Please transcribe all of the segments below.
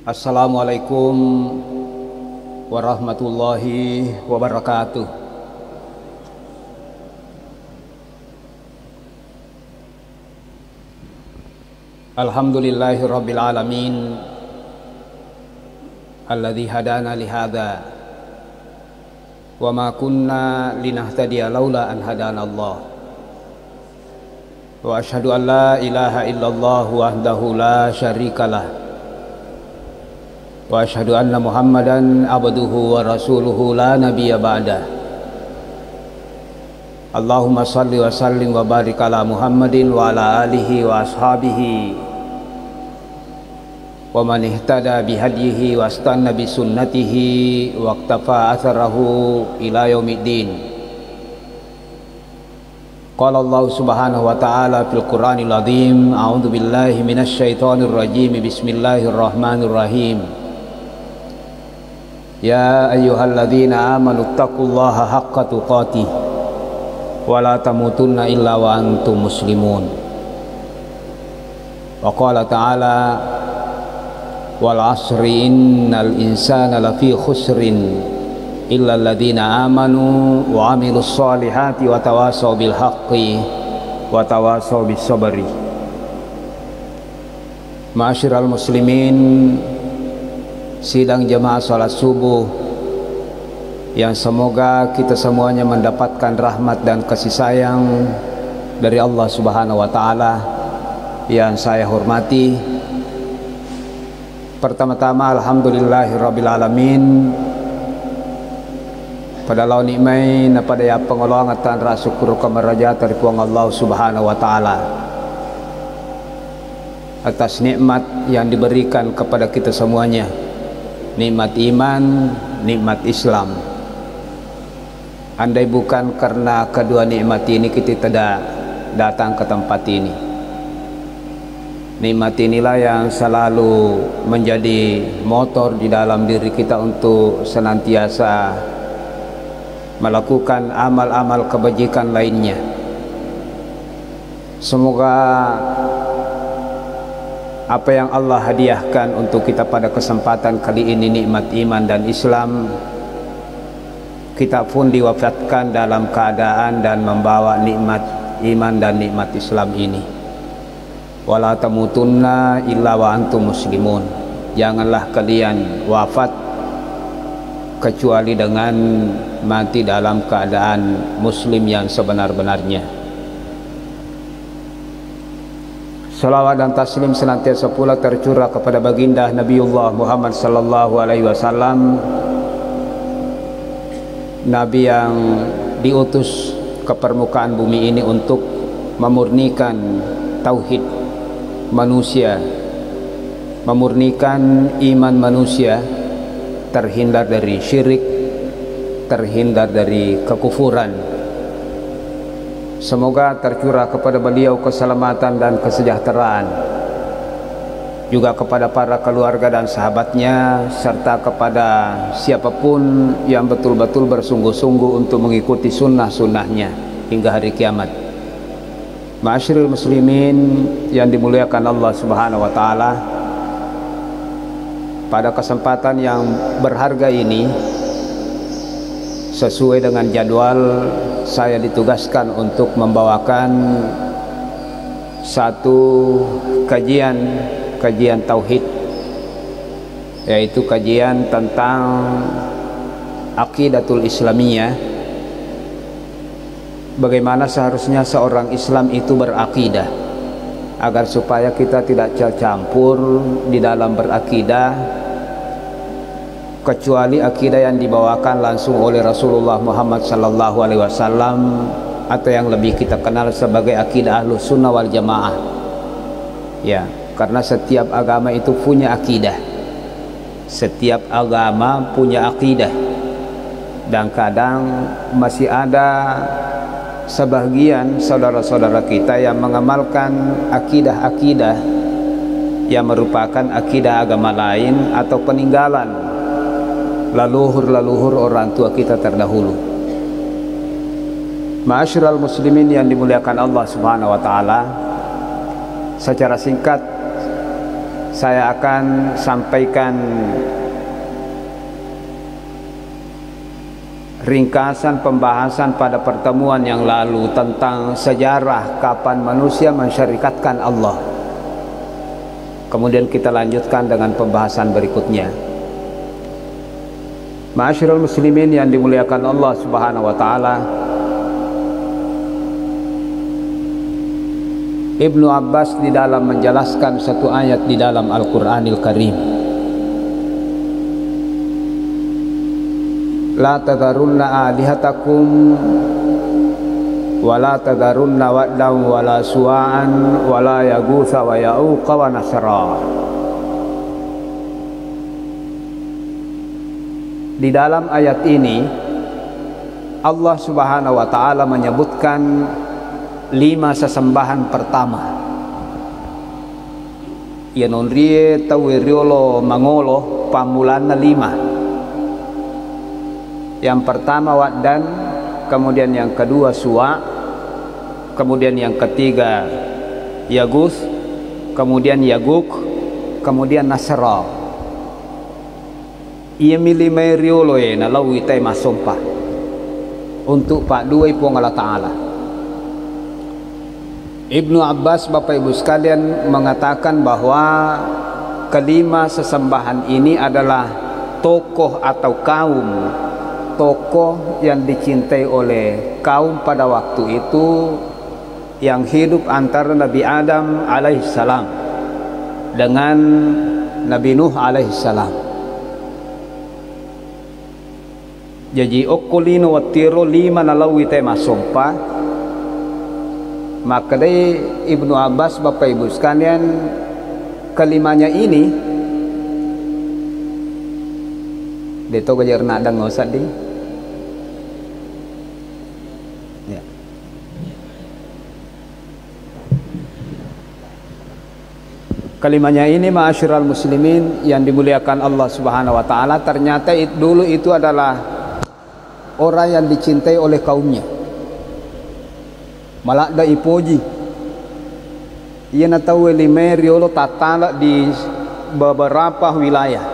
Assalamualaikum warahmatullahi wabarakatuh. Alhamdulillahi rabbil alamin alladzi hadana li hadza wa ma kunna linahtadiya laula an hadana Allah. Wa asyhadu an la ilaha illallah wahdahu la syarikalah wa asyhadu anna Muhammadan abduhu wa rasuluhu la nabiyya ba'dah. Allahumma salli wa sallim wa barik ala Muhammadin wa ala alihi wa ashabihi wa man ihtada bihadyihi wa istanna bi sunnatihi wa iqtafa atharahu ila yaumiddin. Qala Allah subhanahu wa ta'ala fil Qur'anil azim, a'udzu billahi minasy syaithanir rajim, bismillahirrahmanirrahim. Ya ayyuhalladzina amanu taqullaha haqqa tuqatih wa la tamutunna illa wa antum muslimun. Wa qala ta'ala wal 'asri innal insana lafi khusrin illa alladzina amanu wa 'amilus solihati wa tawasaw bil haqqi wa tawasaw bis sabri. Ma'asyiral muslimin, sidang jamaah salat subuh yang semoga kita semuanya mendapatkan rahmat dan kasih sayang dari Allah Subhanahu wa taala yang saya hormati. Pertama-tama alhamdulillahirabbil alamin. Pada lawan nikmai na pada ya pengolongan tan syukur kamaraja dari puang Allah Subhanahu wa taala atas nikmat yang diberikan kepada kita semuanya, nikmat iman, nikmat Islam. Andai bukan karena kedua nikmat ini, kita tidak datang ke tempat ini. Nikmat inilah yang selalu menjadi motor di dalam diri kita untuk senantiasa melakukan amal-amal kebajikan lainnya. Semoga apa yang Allah hadiahkan untuk kita pada kesempatan kali ini, nikmat iman dan Islam, kita pun diwafatkan dalam keadaan dan membawa nikmat iman dan nikmat Islam ini. Wala tamutunna illa wa antum muslimun. Janganlah kalian wafat kecuali dengan mati dalam keadaan muslim yang sebenar-benarnya. Salawat dan taslim senantiasa pula tercurah kepada baginda Nabiullah Muhammad sallallahu alaihi wasallam, Nabi yang diutus ke permukaan bumi ini untuk memurnikan tauhid manusia, memurnikan iman manusia, terhindar dari syirik, terhindar dari kekufuran. Semoga tercurah kepada beliau keselamatan dan kesejahteraan, juga kepada para keluarga dan sahabatnya, serta kepada siapapun yang betul-betul bersungguh-sungguh untuk mengikuti sunnah-sunnahnya hingga hari kiamat. Ma'asyiral muslimin yang dimuliakan Allah Subhanahu wa ta'ala, pada kesempatan yang berharga ini, sesuai dengan jadwal, saya ditugaskan untuk membawakan satu kajian tauhid, yaitu kajian tentang aqidatul islamiyah. Bagaimana seharusnya seorang Islam itu berakidah, agar supaya kita tidak tercampur di dalam berakidah, kecuali akidah yang dibawakan langsung oleh Rasulullah Muhammad sallallahu alaihi wasallam, atau yang lebih kita kenal sebagai akidah Ahlus Sunnah wal Jamaah. Ya, karena setiap agama itu punya akidah. Setiap agama punya akidah. Dan kadang masih ada sebagian saudara-saudara kita yang mengamalkan akidah-akidah yang merupakan akidah agama lain atau peninggalan leluhur-leluhur orang tua kita terdahulu. Ma'asyiral muslimin yang dimuliakan Allah Subhanahu wa taala, secara singkat saya akan sampaikan ringkasan pembahasan pada pertemuan yang lalu tentang sejarah kapan manusia mensyarikatkan Allah. Kemudian kita lanjutkan dengan pembahasan berikutnya. Ma'asyiral muslimin yang dimuliakan Allah Subhanahu wa taala, Ibnu Abbas di dalam menjelaskan satu ayat di dalam Al-Qur'anil Karim, la tadharunna alihatakum wa la tadharunna waddan wa la suwa'an wa la yaghutsa wa ya'uqa wa nasra. Di dalam ayat ini Allah Subhanahu wa taala menyebutkan 5 sesembahan pertama. Ya nonrie tawiriolo mangolo pamulana 5. Yang pertama waddan, kemudian yang kedua suwa, kemudian yang ketiga yagus, kemudian yaguk, kemudian nasra. Ia milih meriolo na lawi tay masompa untuk Pak Duai Puang Allah Ta'ala. Ibnu Abbas, Bapak Ibu sekalian, mengatakan bahwa kelima sesembahan ini adalah tokoh atau kaum, tokoh yang dicintai oleh kaum pada waktu itu yang hidup antara Nabi Adam alaihissalam dengan Nabi Nuh alaihissalam. Jadi okolino watiro 5 nalawi tema sompa. Maka dari Ibnu Abbas, Bapak Ibu sekalian, kelimanya ini dito gajar nadang ngosad di ya. Kelimanya ini ma'asyiral muslimin yang dimuliakan Allah Subhanahu wa taala, ternyata dulu itu adalah orang yang dicintai oleh kaumnya. Malah da ipoji ia na tahu limeriolo tatala di beberapa wilayah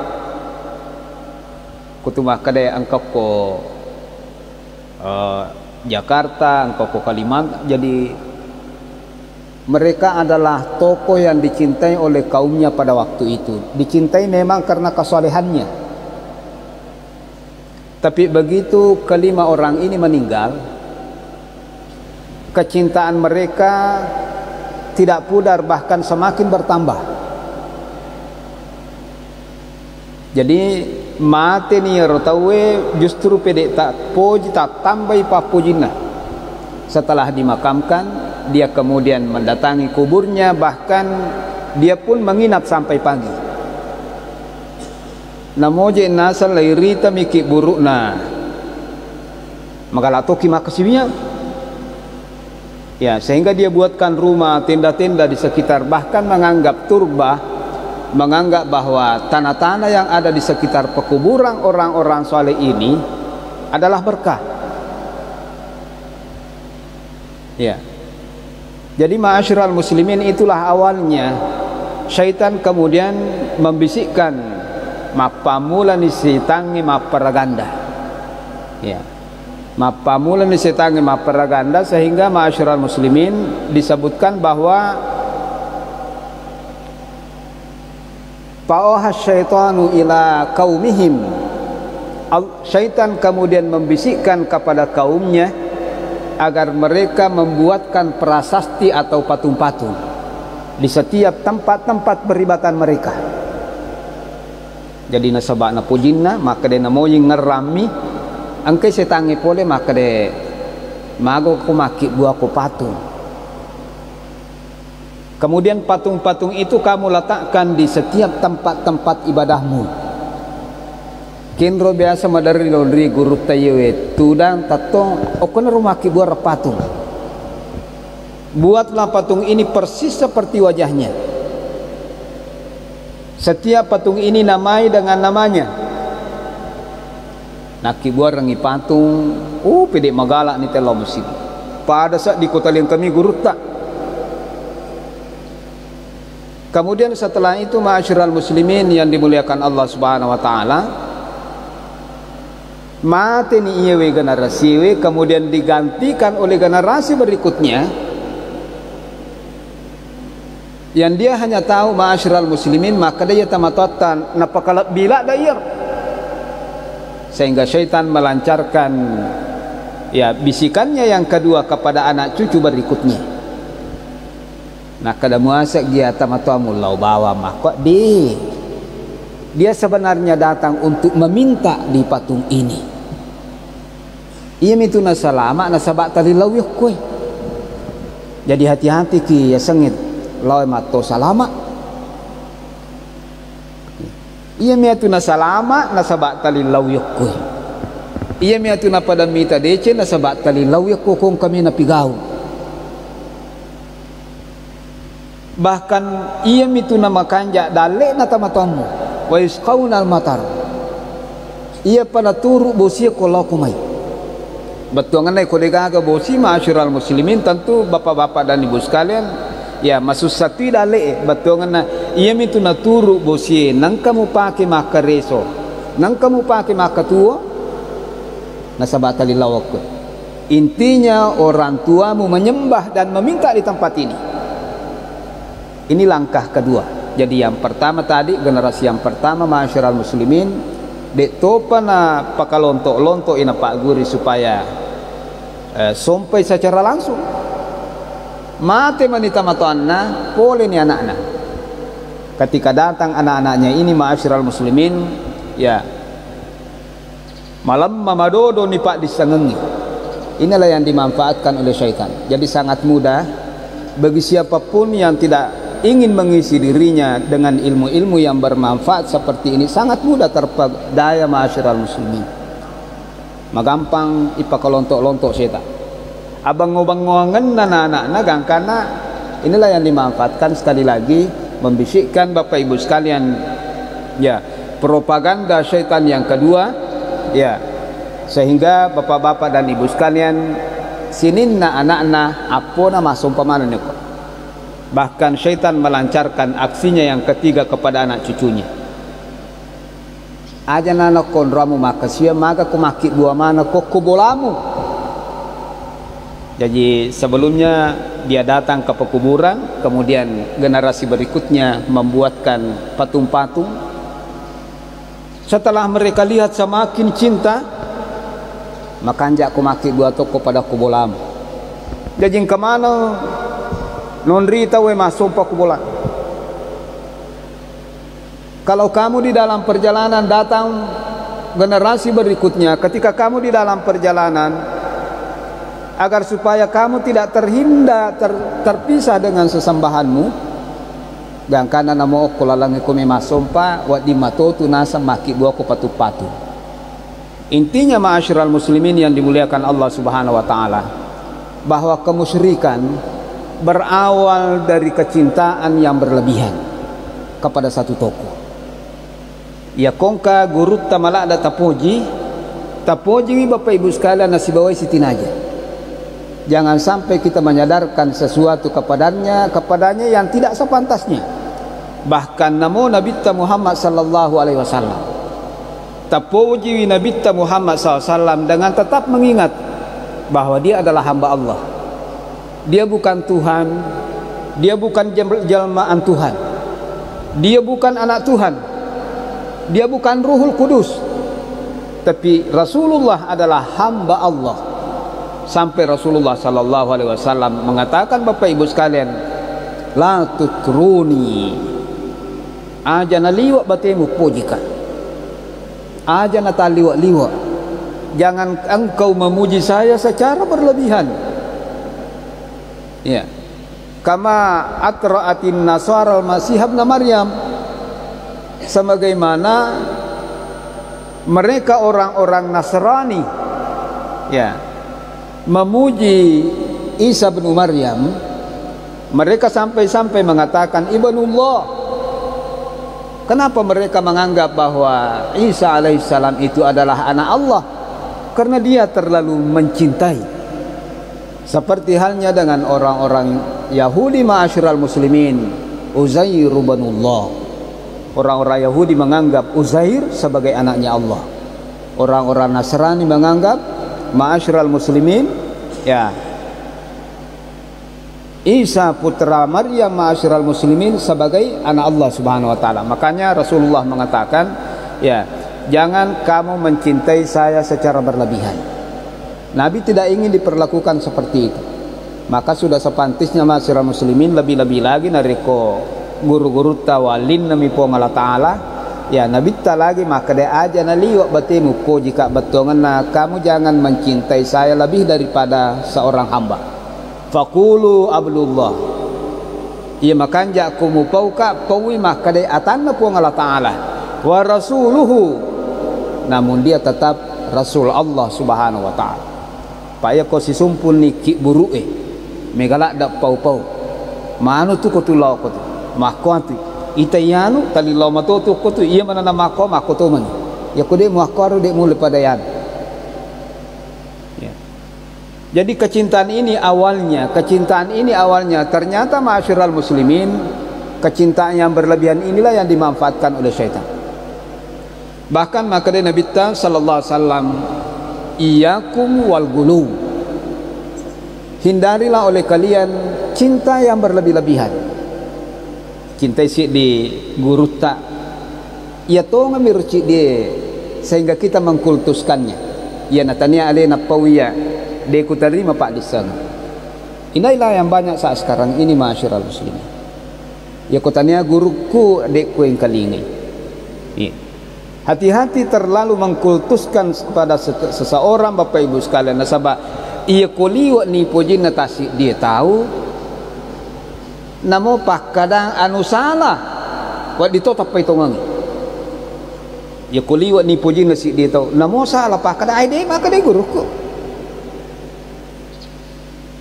kutumah kadai angkau ko Jakarta, angkau ko Kalimantan. Jadi mereka adalah tokoh yang dicintai oleh kaumnya pada waktu itu. Dicintai memang karena kesolehannya. Tapi begitu kelima orang ini meninggal, kecintaan mereka tidak pudar, bahkan semakin bertambah. Jadi mati ni rotawe justru pede tak puji tak tambah papujina. Setelah dimakamkan, dia kemudian mendatangi kuburnya, bahkan dia pun menginap sampai pagi. Namoje nasal lairita miki burukna magalatoki makasibnya. Ya, sehingga dia buatkan rumah, tenda-tenda di sekitar, bahkan menganggap turba, menganggap bahwa tanah-tanah yang ada di sekitar pekuburan orang-orang soleh ini adalah berkah. Ya. Jadi ma'asyiral muslimin, itulah awalnya syaitan kemudian membisikkan mapamula ni sitangi maparaganda. Ya. Mapamula ni sitangi maparaganda, sehingga ma'asyiral muslimin disebutkan bahwa fa'oha syaitanu ila kaumihim, syaitan kemudian membisikkan kepada kaumnya agar mereka membuatkan prasasti atau patung-patung di setiap tempat-tempat peribadatan mereka. Jadi nasabak na pujinna, maka de namoying ngerami angkai setangi pole, maka de mago kumaki buah ko patung. Kemudian patung-patung itu kamu letakkan di setiap tempat-tempat ibadahmu. Kinro biasa madari londri guru tayewe tudang tatong okon rumaki buah patung. Buatlah patung ini persis seperti wajahnya. Setiap patung ini namai dengan namanya. Naki buat rangi patung, pede magalak ni telo mesin. Pada saat di kota yang kami guru tak. Kemudian setelah itu ma'asyiral muslimin yang dimuliakan Allah Subhanahu wa taala, mati ni ieu generasi kemudian digantikan oleh generasi berikutnya yang dia hanya tahu ma'asyiral muslimin, maka dia tamatatan napakala bila dair, sehingga syaitan melancarkan ya bisikannya yang kedua kepada anak cucu berikutnya. Nah kada muasak dia tamatuamul lau bawa maka dia sebenarnya datang untuk meminta di patung ini. Ia itu nasalama nasabak tali lau yakoi. Jadi hati-hati ki ya sengit lau mato salama. Ia itu nasalama nasabak tali lau yakoi. Ia itu napada mita dece nasabak tali lau yakoi kong kami napigau. Bahkan ia itu nama kanja dalek na tamatamu wa yusqauna al-matar. Ia pada turu bosia kalau kumai. Betul nganai kolega ke bosi ma'asyiral muslimin, tentu bapak-bapak dan ibu sekalian ya masuk satu dalek betul nganai ia itu na turu bosia nang kamu pakai maka reso nang kamu pakai maka tua nasabat lilawak. Intinya orang tuamu menyembah dan meminta di tempat ini. Ini langkah kedua. Jadi yang pertama tadi, generasi yang pertama ma'asyiral muslimin dek topa na pakalontok-lontok ina pak guri supaya sampai secara langsung mati manita matoanna boleh ni anak-anak. Ketika datang anak-anaknya ini ma'asyiral muslimin ya malam mamadodo ni pak disengengi. Inilah yang dimanfaatkan oleh syaitan. Jadi sangat mudah bagi siapapun yang tidak ingin mengisi dirinya dengan ilmu-ilmu yang bermanfaat seperti ini, sangat mudah terpedaya ma'asyiral muslimin. Magampang ipakalontok-lontok syaitan. Abang-abang-ngoangan anak-anak karena inilah yang dimanfaatkan. Sekali lagi membisikkan Bapak Ibu sekalian ya, propaganda syaitan yang kedua ya, sehingga Bapak-bapak dan Ibu sekalian sininna anak-anak apona masuk pamanan kok. Bahkan syaitan melancarkan aksinya yang ketiga kepada anak cucunya. Aja nana kondramu maka sia maka kumaki dua mana kok kubolamu. Jadi sebelumnya dia datang ke pekuburan, kemudian generasi berikutnya membuatkan patung-patung. Setelah mereka lihat semakin cinta, maka anjak kumaki dua toko pada kubolamu. Jadi kemana nonrita we masuk pakubola. Kalau kamu di dalam perjalanan datang generasi berikutnya, ketika kamu di dalam perjalanan, agar supaya kamu tidak terpisah dengan sesembahanmu, dan karena namo kulalangi kumi masompa wa di matotu nasa maki dua ko patu-patu. Intinya ma'asyiral muslimin yang dimuliakan Allah Subhanahu wa taala, bahwa kemusyrikan berawal dari kecintaan yang berlebihan kepada satu tokoh. Ya kongka gurut tamala ada tapoji Bapak Ibu sekalian nasibawai sitinaja. Jangan sampai kita menyadarkan sesuatu kepadanya yang tidak sepantasnya. Bahkan namo Nabi Muhammad sallallahu alaihi wasallam. Tapoji Nabi Muhammad sallallahu alaihi wasallam dengan tetap mengingat bahwa dia adalah hamba Allah. Dia bukan Tuhan, dia bukan jelmaan Tuhan, dia bukan anak Tuhan, dia bukan Ruhul Kudus, tapi Rasulullah adalah hamba Allah. Sampai Rasulullah sallallahu alaihi wasallam mengatakan, Bapak Ibu sekalian, la tutruni, aja na liwat batemu pujikan, aja na taliwat-liwat, jangan engkau memuji saya secara berlebihan. Ya, kama atra'atin nasara al-masih ibn Maryam, sebagaimana mereka orang-orang Nasrani ya memuji Isa bin Maryam, mereka sampai-sampai mengatakan ibnullah. Kenapa mereka menganggap bahwa Isa alaihissalam itu adalah anak Allah? Karena dia terlalu mencintai. Seperti halnya dengan orang-orang Yahudi ma'asyiral muslimin, Uzair ibnullah. Orang-orang Yahudi menganggap Uzair sebagai anaknya Allah. Orang-orang Nasrani menganggap ma'asyiral muslimin, ya, Isa putra Maryam ma'asyiral muslimin sebagai anak Allah Subhanahu wa taala. Makanya Rasulullah mengatakan, ya, jangan kamu mencintai saya secara berlebihan. Nabi tidak ingin diperlakukan seperti itu. Maka sudah sepantisnya ma'asyiral muslimin, lebih-lebih lagi nariko guru-guru tawalin nami po Allah taala, ya, Nabi tak lagi maka dia aja naliwak batemu ko jika betongan, nah kamu jangan mencintai saya lebih daripada seorang hamba. Faqulu abdullah, ia makanja kumupau ka pawi maka dia atanna po Allah taala wa rasuluhu, namun dia tetap Rasul Allah Subhanahu wa taala. Paya ko si sumpun ni ki burue megala dak pau-pau manu tu ko tulau ko tu makko tu itayanu talilau matoto ko tu ia mana nama ko makko to man ya ko de makko de mule pada yan. Ya. Jadi kecintaan ini awalnya ternyata ma'asyiral muslimin, kecintaan yang berlebihan inilah yang dimanfaatkan oleh syaitan. Bahkan maka Nabi sallallahu alaihi wasallam, iyakum wal gulu, hindarilah oleh kalian cinta yang berlebih-lebihan. Cinta si di guru tak ia to ngamirci dia sehingga kita mengkultuskannya. Ya natania alena pawiya de ku terima pak di sana. Inilah yang banyak saat sekarang ini ma'asyiral muslimin. Ya kutanya guruku adekku yang kalingi. Ya. Hati-hati terlalu mengkultuskan kepada seseorang Bapak Ibu sekalian. Nasabah ia kuliwat ni pojin natasi dia tahu. Namo pak kadang anu salah. Wat ditotap pa itongang. Ya kuliwat ni pojin nasi dia tahu. Namo salah pak kadang ai de maka de guruku.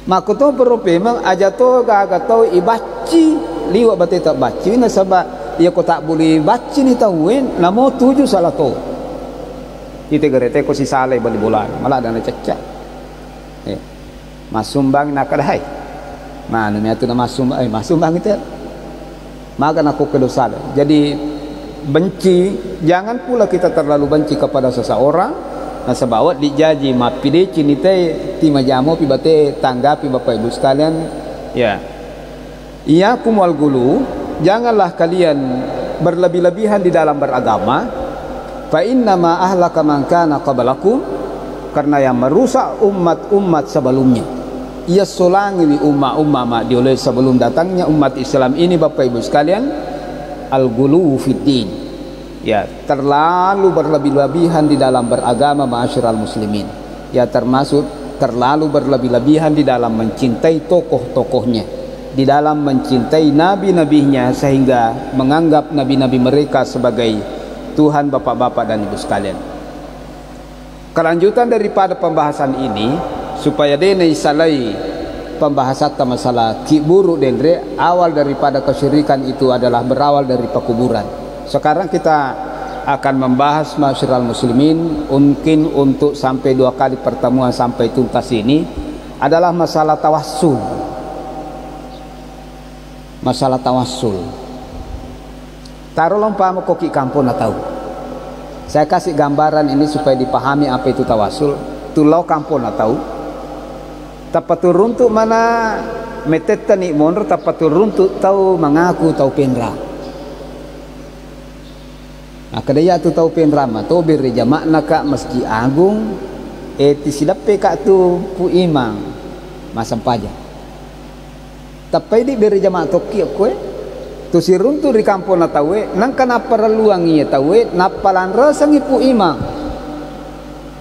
Maka tu memang aja tu gak tahu ibaci liwat batai tak baci na sebab ia ko tak boleh baci ni tahuin namo tuju salah tu. Kita gerete ko si saleh bali bulan malah dan cecak. Masumbang nak kadai. Mana ni atu nama masumbang itu. Maka aku kedosa. Jadi benci, jangan pula kita terlalu benci kepada seseorang. Nah sebab dijaji mapide cinite tima jamo pi bate tanggapi Bapak Ibu sekalian, ya. Iyakum wal gulu, janganlah kalian berlebih-lebihan di dalam beragama. Fa inna ma ahlaka man kana qablakum, karena yang merusak umat-umat sebelumnya. Ia solangi umat-umat dioleh sebelum datangnya umat Islam ini Bapak Ibu sekalian, al gulu fiddin. Ya, terlalu berlebih-lebihan di dalam beragama ma'asyiral muslimin. Ya, termasuk terlalu berlebih-lebihan di dalam mencintai tokoh-tokohnya, di dalam mencintai nabi-nabinya sehingga menganggap nabi-nabi mereka sebagai Tuhan bapak-bapak dan ibu sekalian. Kelanjutan daripada pembahasan ini supaya dene salai pembahasan masalah kiburu dendre, awal daripada kesyirikan itu adalah berawal dari pekuburan. Sekarang kita akan membahas ma'asyiral muslimin, mungkin untuk sampai 2 kali pertemuan sampai tuntas ini adalah masalah tawassul. Masalah tawassul. Taruh lompam koki kampung tahu. Saya kasih gambaran ini supaya dipahami apa itu tawassul. Tulau kampung tahu. Tapatur untuk mana meteta ni monro tapatur untuk tahu mengaku tahu pendra. Kadaya tu tahu penrama tu beri jamakna kak Masjid Agung ti sidape kak tu pu imang masam paja tapi di beri jamak toki kowe tu siruntu di kampung na tawe nang kana perluang ia tawe napalan rasang ipu imang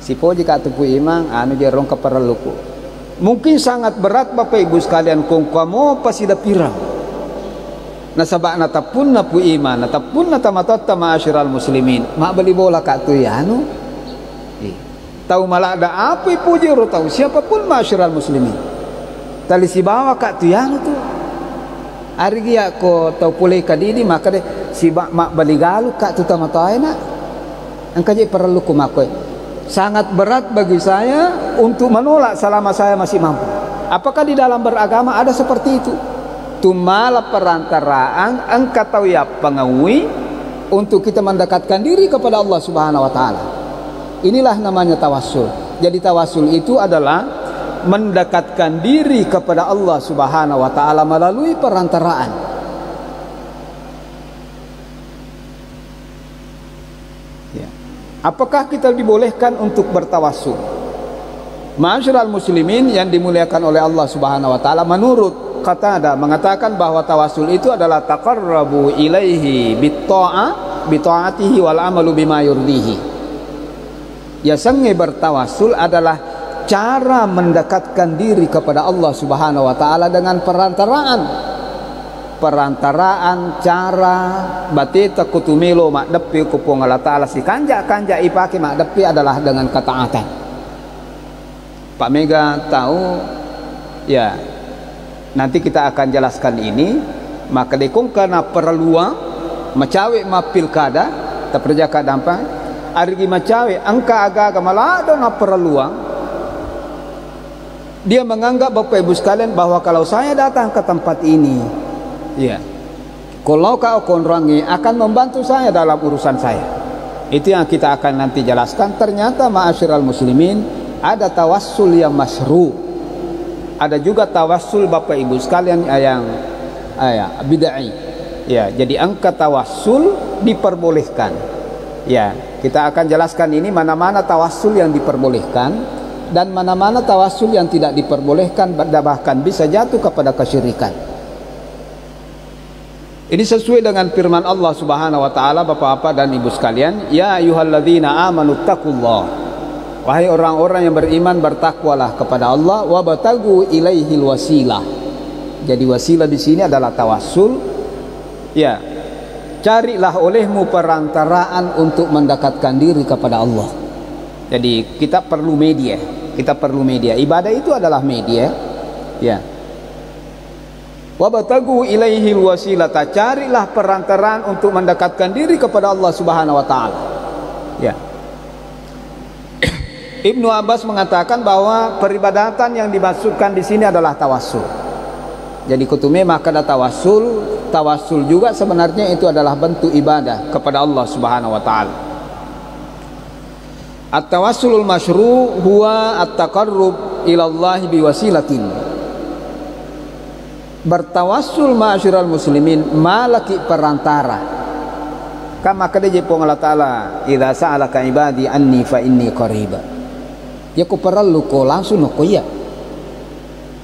si poji kak tu pu imang anu jerong ka perluku mungkin sangat berat Bapak Ibu sekalian kong kamu pasti dah pirang. Nasabak natapun na pu iman, natapun na tamatot ma'asyiral muslimin. Mak beli bola kat tu ya anu. Tahu malah ada apa puji ro tahu siapapun ma'asyiral muslimin. Tali si bawa kat tu ya anu tu. Ari dia ko tahu pulai kadini maka de si mak beli galu kat tu tamatoi nak. Angka je perlu ku makoi. Sangat berat bagi saya untuk menolak selama saya masih mampu. Apakah di dalam beragama ada seperti itu? tumala perantaraan engkau tahu ya pengawui untuk kita mendekatkan diri kepada Allah Subhanahu wa taala. Inilah namanya tawassul. Jadi tawassul itu adalah mendekatkan diri kepada Allah Subhanahu wa taala melalui perantaraan. Ya. Apakah kita dibolehkan untuk bertawassul? Ma'asyiral muslimin yang dimuliakan oleh Allah Subhanahu wa taala, menurut Qatadah mengatakan bahwa tawassul itu adalah taqarrabu ilaihi bitta'atihi wal amalu bima yurdihi. Ya, sange bertawassul adalah cara mendekatkan diri kepada Allah Subhanahu wa taala dengan perantaraan cara batita kutumilo mak depi kupung Allah taala si kanja ipake mak depi adalah dengan ketaatan. Pak Mega tahu ya, nanti kita akan jelaskan ini. Maka dekong karena perluang macawe ma pilkada terperjaka dampak arigi macawe angka aga malado na perluang. Dia menganggap Bapak Ibu sekalian bahwa kalau saya datang ke tempat ini, ya, kalau kau konrangi akan membantu saya dalam urusan saya. Itu yang kita akan nanti jelaskan. Ternyata ma'asyiral muslimin, ada tawassul yang masyru', ada juga tawassul Bapak Ibu sekalian yang bid'ah. Ya, jadi angka tawassul diperbolehkan. Ya, kita akan jelaskan ini mana-mana tawassul yang diperbolehkan dan mana-mana tawassul yang tidak diperbolehkan, bahkan bisa jatuh kepada kesyirikan. Ini sesuai dengan firman Allah Subhanahu wa taala. Bapak-bapak dan Ibu sekalian, ya ayyuhalladzina amanu taqullah. Wahai orang-orang yang beriman, bertakwalah kepada Allah, wabtagu ilaihil wasilah. Jadi wasilah di sini adalah tawassul. Ya, carilah olehmu perantaraan untuk mendekatkan diri kepada Allah. Jadi kita perlu media. Ibadah itu adalah media. Ya. Wabtagu ilaihil wasilah, carilah perantaraan untuk mendekatkan diri kepada Allah Subhanahu wa taala. Ya. Ibnu Abbas mengatakan bahwa peribadatan yang dimaksudkan di sini adalah tawassul. Jadi kutume maka ada tawassul juga sebenarnya itu adalah bentuk ibadah kepada Allah Subhanahu wa taala. At-tawassulul masyru' huwa at-taqarrub ila Allah biwasilatin. Bertawassul ma'asyiral muslimin malaki perantara. Kama kadaje pong Allah taala, idza sa'alaka ibadi anni fa inni qarib. Ya ku perlu ko langsung ko ya.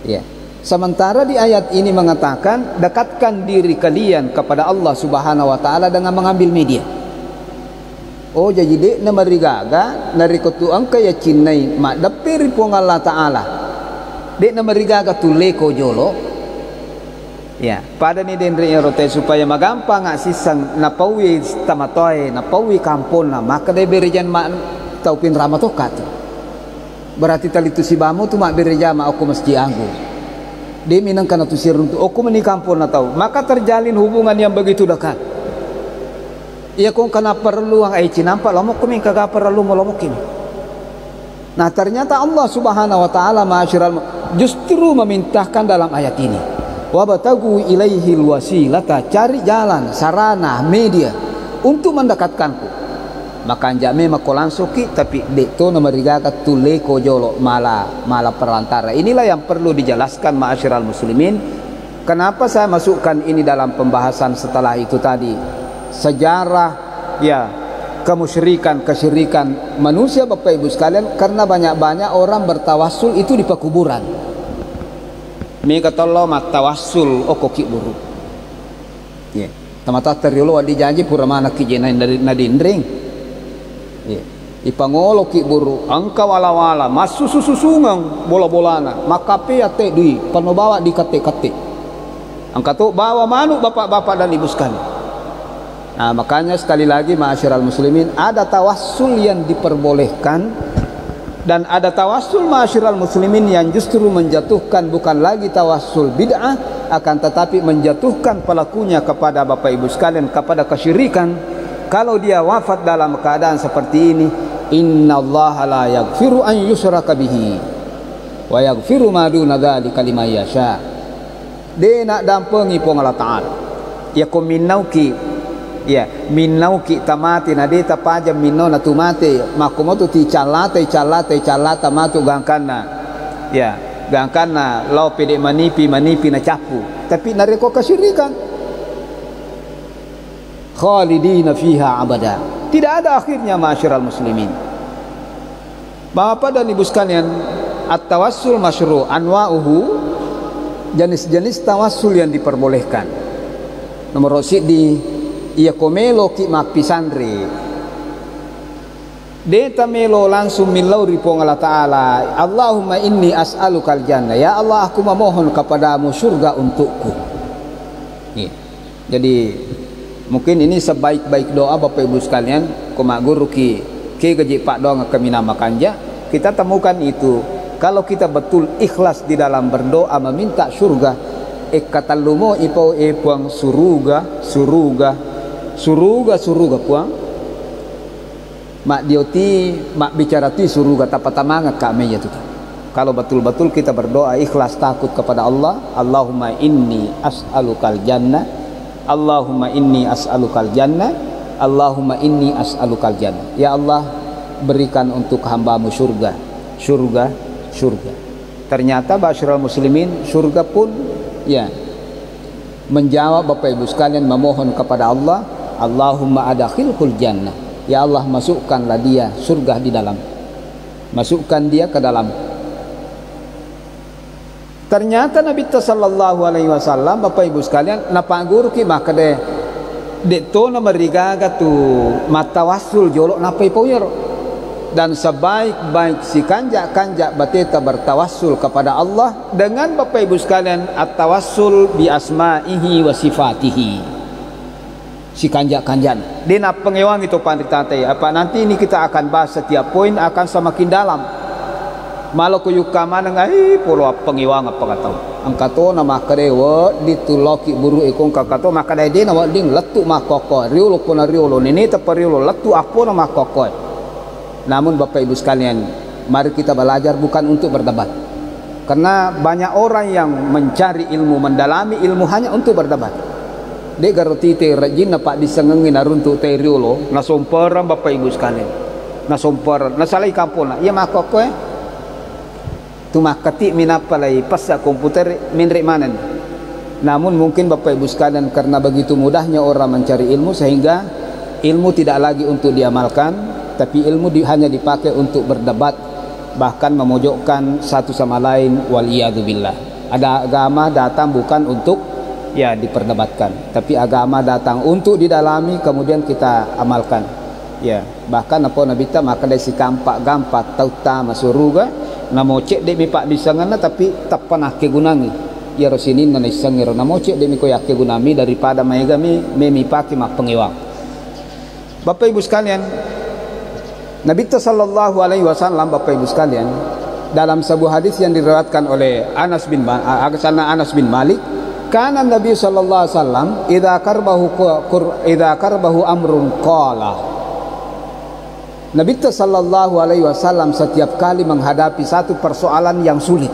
Ya. Sementara di ayat ini mengatakan dekatkan diri kalian kepada Allah Subhanahu wa taala dengan mengambil media. Oh jadi dek na marigaga narikutu angka ya cinnai mak dapiri pong Allah taala. Dek na marigaga tule ko jolo. Ya, pada ni denri erote supaya magampang asisang napawi tamatoy, napawi kampon na maka de berijan mak taupin ramatokat. Berarti tali tu si bamu tu mak bereja mak aku mesti anggu. Dia minang kana tu sirun tu aku menikampun na tahu. Maka terjalin hubungan yang begitu dekat. Ia kong kana perlu ang ay cinampak lomok kami kagak perlu molomokin. Nah ternyata Allah Subhanahu wa taala ma'asyiral justru memintahkan dalam ayat ini. Wabtagu ilaihil wasilata, cari jalan, sarana, media untuk mendekatkanku. Maka anjame makolansoki tapi dekto nomerigaga tule ko jolo mala perantara. Inilah yang perlu dijelaskan ma'asyiral muslimin. Kenapa saya masukkan ini dalam pembahasan setelah itu tadi? Sejarah ya kesyirikan manusia Bapak Ibu sekalian, karena banyak orang bertawassul itu di pekuburan. Mi katollo mat tawassul okoki buru. Ya, tamata teriolo di janji pura mana kijena dari nadindring. Ya. Ipangolo ki buru angka wala-wala masu susungang bola-bolana makape ate di panobawa di kate-kate angka tu bawa manu bapak-bapak dan ibu sekalian. Nah makanya sekali lagi ma'asyiral muslimin, ada tawassul yang diperbolehkan dan ada tawassul ma'asyiral muslimin yang justru menjatuhkan, bukan lagi tawassul bid'ah akan tetapi menjatuhkan pelakunya kepada Bapak Ibu sekalian kepada kesyirikan. Kalau dia wafat dalam keadaan seperti ini, innallaha la yaghfiru an yushraka bihi wa yaghfiru ma duna dzalika liman yasha. dia nak dampengi pun Allah Ta'ala ya ko minauki ya minauki tamati na dia tapaja minno na tumate makumo tu ti calate tamatu gangkana ya gangkana lau pede manipi na capu tapi nareko kesyirikan khalidina fiha abada, tidak ada akhirnya ma'asyiral muslimin. Bapak dan Ibu sekalian, at-tawassul masyru' anwa'uhu, jenis-jenis tawassul yang diperbolehkan. Nomor di iya komelo ki mapisandri. Deta melo langsung milauri pong Allah Ta'ala, Allahumma inni as'alukal jannah, ya Allah aku memohon kepadamu surga untukku. Jadi mungkin ini sebaik-baik doa Bapak Ibu sekalian, kumak guru ki gaji pak doa kami namakan ja. Kita temukan itu. Kalau kita betul ikhlas di dalam berdoa meminta surga, kata lumo ipau puang suruga puang. Mak dioti mak bicara ti suruga tapatamanga kami ya tuh. Kalau betul-betul kita berdoa ikhlas takut kepada Allah, Allahumma inni as'alukal jannah, Allahumma inni as'alukal jannah, Allahumma inni as'alukal jannah. Ya Allah, berikan untuk hambamu surga. Ternyata ma'asyiral muslimin, surga pun ya menjawab Bapak Ibu sekalian memohon kepada Allah, Allahumma adakhilhul jannah. Ya Allah, masukkanlah dia surga di dalam. Masukkan dia ke dalam. Ternyata Nabi sallallahu alaihi wasallam Bapak Ibu sekalian napangur ki maka de to na marigaga tu matawasul jolok napai poyer, dan sebaik-baik si kanjak bateta bertawassul kepada Allah dengan Bapak Ibu sekalian at-tawassul bi asma'ihi wa sifatihi. Si kanjak-kanjan dia nak pengewang itu panditatai apa nanti ini kita akan bahas setiap poin akan semakin dalam. Malo ko yukama nang ai polo pengiwang apa kata angkato na makarewa dituloki buru ikong kakato makadai de na wading letu makoko riulo puna riulo nini tapariulo letu apo na makoko. Namun Bapak Ibu sekalian, mari kita belajar bukan untuk berdebat, karena banyak orang yang mencari ilmu, mendalami ilmu hanya untuk berdebat. De garoti te rajin na pak disengengin naruntu te riulo na somperan Bapak Ibu sekalian, na somperan na salai kampung na iya makoko tumak ketik minapalai pas komputer minrik manen. Namun mungkin Bapak Ibu sekalian karena begitu mudahnya orang mencari ilmu sehingga ilmu tidak lagi untuk diamalkan, tapi ilmu hanya dipakai untuk berdebat, bahkan memojokkan satu sama lain. Waliyadzubillah. Ada agama datang bukan untuk ya diperdebatkan, tapi agama datang untuk didalami kemudian kita amalkan. Ya, bahkan apa Nabi ta maka dari si kampak gampat tauta masuruga namo cek de mi pak disangana tapi tak pernah kegunangi ya rosinin na isangero namo cek de mi ko yakke gunami daripada maegami mi paki mak pengiwang. Bapak Ibu sekalian, Nabi sallallahu alaihi wasallam Bapak Ibu sekalian dalam sebuah hadis yang diriwayatkan oleh Anas bin Malik, kana Nabi sallallahu alaihi wasallam idza karbahu amrun qala. Nabi sallallahu alaihi wasallam setiap kali menghadapi satu persoalan yang sulit,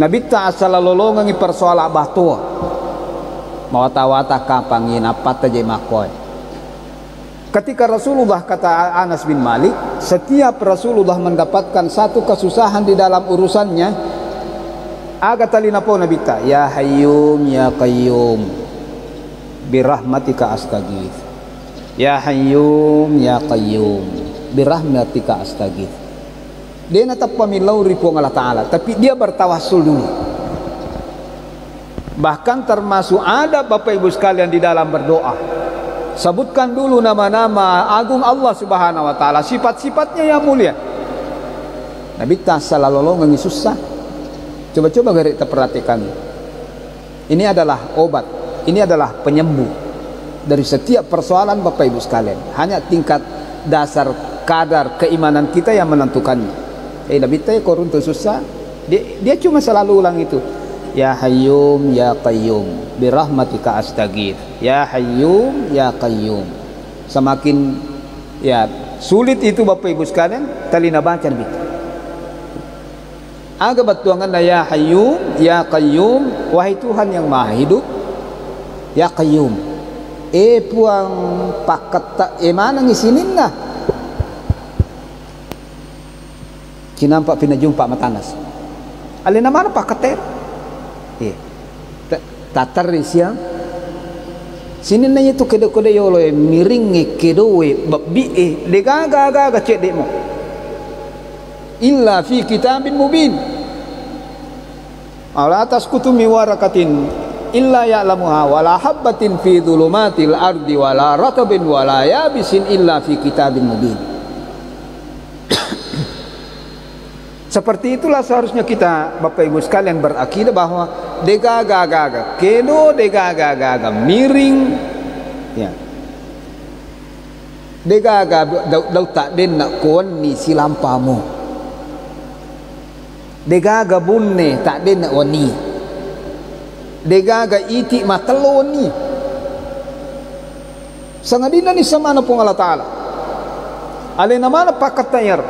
Nabi asal lolongangi persoalan batua mawata-wata kapangin apa taje makoy. Ketika Rasulullah, kata Anas bin Malik, setiap Rasulullah mendapatkan satu kesusahan di dalam urusannya, aga talina po Nabi ta, ya hayyum ya qayyum birahmatika astaghith. Ya hayyum ya qayyum birahmatika astaghith. Dia natap pamilau ripuang Allah Ta'ala, tapi dia bertawassul dulu. Bahkan termasuk ada Bapak Ibu sekalian di dalam berdoa, sebutkan dulu nama-nama agung Allah Subhanahu wa Ta'ala, sifat-sifatnya yang mulia. Nabi tasala lolongan susah. Coba-coba garis terperhatikan. Ini adalah obat, ini adalah penyembuh dari setiap persoalan Bapak Ibu sekalian. Hanya tingkat dasar kadar keimanan kita yang menentukannya. Nabi tahu korun tu susah, dia cuma selalu ulang itu. Ya hayyum ya qayyum birahmatika astaghith. Ya hayyum ya qayyum. Semakin ya sulit itu Bapak Ibu sekalian, talina baca Nabi. Aga batuangan ya Hayyum, ya Qayyum, wahai Tuhan yang Maha Hidup, ya Qayyum. Puang pakat tak mana ngisinin lah. Kinampak pinajumpa matanas. Alina mana pakat ter? Tatar siang. Sini nanya tu kede-kede yolo miring kedowe babi degaga cek demo. Illa fi kitabin mubin. Ala atas kutumi warakatin illa ya'lamuha wala habbatin fi dhulumatil ardi wala ratabin wala yabisin illa fi kitabin mubin. Seperti itulah seharusnya kita Bapak Ibu sekalian berakidah bahwa degaga kedo degaga miring ya. Degaga dau tak den nak kon ni silampamu. Degaga bunne tak den nak wani. Degaga iti mataloni. Sangadina ni sama na pong Allah Ta'ala. Alina mana pakat tayar.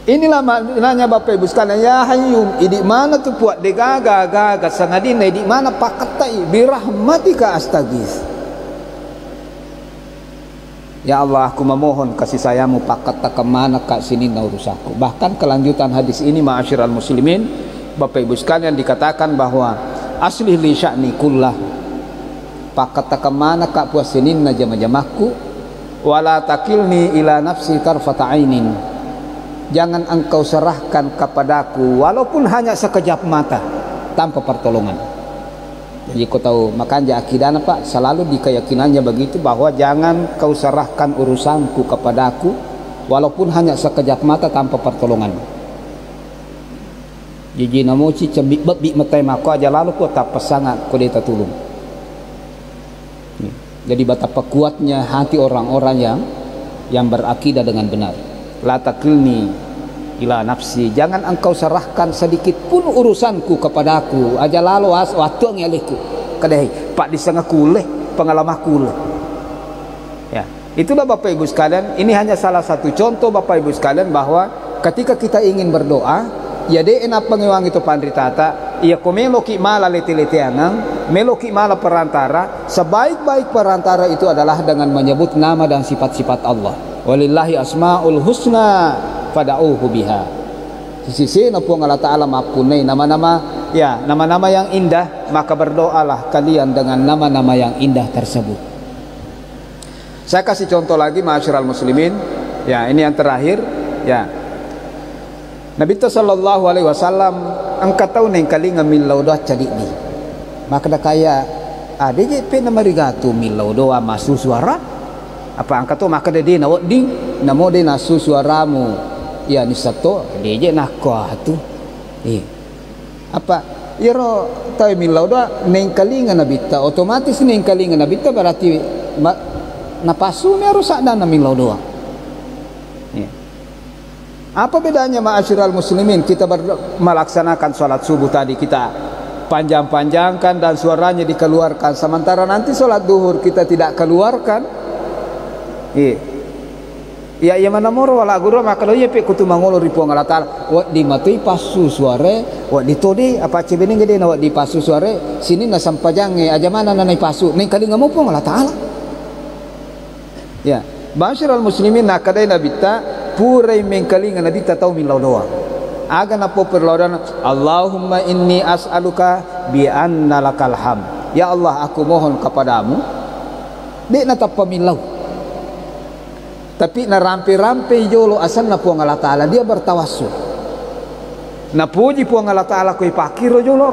Inilah maknanya Bapak Ibu sekalian, ya Hayyum, idi mana tu puak degaga sangadina idi mana pakat tay birahmatika astaghis. Ya Allah, aku memohon kasih sayangmu pakat tak kemana kak sini na urusaku. Bahkan kelanjutan hadis ini ma'asyiral muslimin, Bapak Ibu sekalian, dikatakan bahwa aslih li sya'ni kullah, pakat tak kemana kak puas sini na jamah-jamahku, wala takilni ila nafsi tarfata ainin, jangan engkau serahkan kepadaku walaupun hanya sekejap mata tanpa pertolongan. Jadi kau tahu, makanya akidahnya Pak selalu dikeyakinannya begitu, bahwa jangan kau serahkan urusanku kepadaku walaupun hanya sekejap mata tanpa pertolongan. Jadi namoci cembik babi metai mako aja lalu kau tak pesangat kau dia tolong. Jadi betapa kuatnya hati orang-orang yang berakidah dengan benar. La takilni ila nafsi, jangan engkau serahkan sedikit pun urusanku kepadaku aja lalu waktu ngelihku kadai pak disengah kuleh pengalaman kuleh ya. Itulah Bapak Ibu sekalian, ini hanya salah satu contoh Bapak Ibu sekalian, bahwa ketika kita ingin berdoa ya de enak pengiwang itu pandri tata ya komeloki mala leti-leti anang meloki mala perantara, sebaik-baik perantara itu adalah dengan menyebut nama dan sifat-sifat Allah. Walillahi asmaul husna fada'uhu biha. Sisi napuang Allah Ta'ala mapunai nama-nama ya, nama-nama yang indah, maka berdoalah kalian dengan nama-nama yang indah tersebut. Saya kasih contoh lagi ma'asyiral muslimin ya, ini yang terakhir ya. Nabi sallallahu alaihi wasallam angkat tahu neng kali ngamil doa cari ni, maka dah kaya DJP nama rigatu milau doa masu suara apa angkat tu maka dia nawak ding namo dia nasu suaramu ya ni satu dia nakah tu apa iro tahu milau doa neng kali nganabita otomatis neng kali nganabita berarti napasu ni harus ada na milau doa. Apa bedanya ma'asyiral muslimin, kita melaksanakan sholat subuh tadi kita panjang-panjangkan dan suaranya dikeluarkan, sementara nanti sholat duhur kita tidak keluarkan. Ya mana moro wala guru maka lo yepe kutu mangolo ripuang Allah Ta'ala wa di matui pasu suare wa di todi apa cebene gede na wa di pasu suare sini na sampajange aja mana na pasu ning kali ngamu pun Allah Ta'ala. Ya ma'asyiral muslimin nakadai nabita purai mengkali ngana dita tau min laudoa aga napo perlaudan Allahumma inni as'aluka bi anna lakal ham, ya Allah aku mohon kepadamu dek na tappa min lau, tapi na rampe-rampe jolo asal na puang Allah Ta'ala dia bertawassul na puji puang Allah Ta'ala koi pakiro jolo